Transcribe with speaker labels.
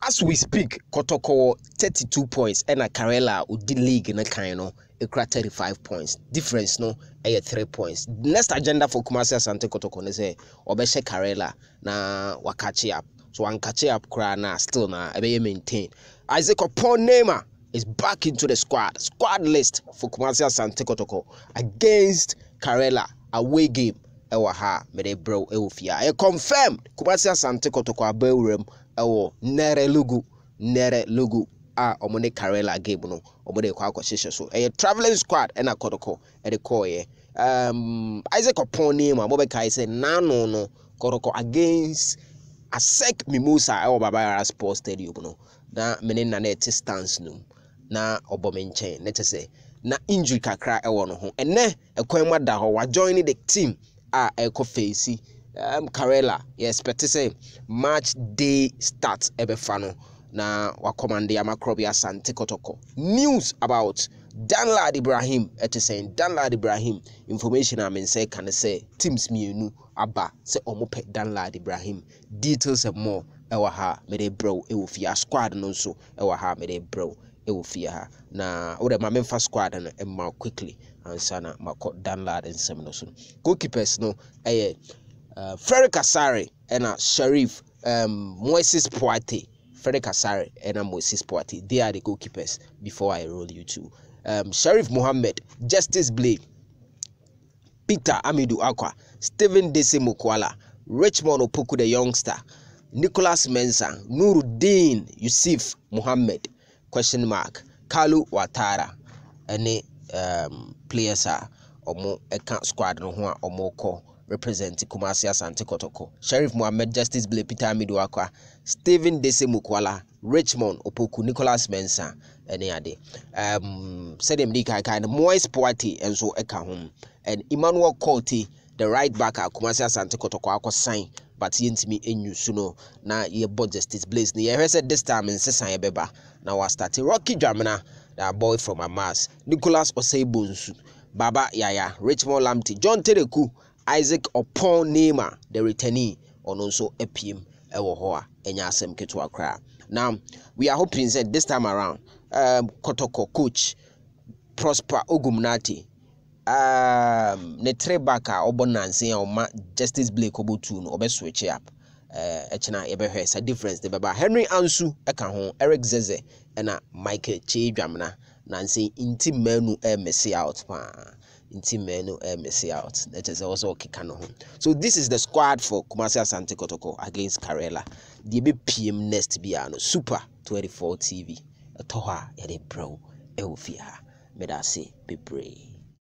Speaker 1: As we speak, Kotoko 32 points and a Karela who did league in a kind of 35 points. Difference no 3 points. Next agenda for Kumasi Asante Kotoko is say Obeshe Karela na wakachi up. So one catch up cry na still na ebe maintain. Isaac Oppong Neymar is back into the squad list for Kumasi Asante Kotoko against Karela away game. Ewa ha mede bro ewofia. I confirmed Kumasi Asante Kotoko abewrem ewo nere lugu a omone Karela game no omone kwa akoshishe so a traveling squad and a Kotoko e de call ye Isaac Oppong Neymar mo be kai say nano no Kotoko against Asek Mimosa ewo Baba Sports Stadium no na mene na net stance no na obomenchen let us say na injury kakra ewo no ho ene ekwanma da ho wa join the team eko face Karela expect to say match day start ebefano na wa command ya Makrobi Asante Kotoko. News about Danlad Ibrahim saying Danlad Ibrahim information I mean say can say teams mienu aba say omope Danlad Ibrahim details and more ewa ha mede bro ewofia squad no so ewa ha mede bro ewofia ha na ode ma memfa squad na emma quickly ansana mako Danlad and semino so goalkeepers no Frederick Asare and Sharif Moises Poate. Frederick Asare and Moises Poate. They are the goalkeepers before I roll you to Sharif Mohammed, Justice Blake, Peter Amidou Akwa, Stephen Dese Mukwala, Richmond Opoku the youngster, Nicholas Mensah, Nuruddin Yusuf Mohammed, question mark, Kalu Watara, any players are omo account squad no ho omo ko represent Kumasi Asante Kotoko. Sharif Mohammed, Justice Blake, Peter Amidou Akwa, Stephen Dese Mukwala, Richmond Opoku, Nicholas Mensah, any ade. Said him Dika kind of Moise Poati and so eka home. And Emmanuel Cote, the right back at Kumasi Asante Kotoko akwa sign, but he me enyu suno na ye bought Justice Blaze. Ni said this time in Sesan Beba. Now I started Rocky Jamina, that boy from Amas, Nicholas Osebunsu, Baba Yaya, Richmond Lamti, John Tereku, Isaac Oppong Neymar, the returnee, on also APM Ewohoa, and Yasem Ketua Kra. Now, we are hoping that this time around, Kotoko coach Prosper OGUM ne trebaka obonanse o ma Justice Blake obotu no obe switch up echina yebehwe sa difference the baba Henry Ansu eka ho Eric Zeze na Michael Chidwamna nanse inti manu miss out pa inti manu miss out that is also kika no ho. So this is the squad for Kumasi Asante Kotoko against Karela. The be PM next bia no Super 24 TV toha ya de bro e ofia medase be brave.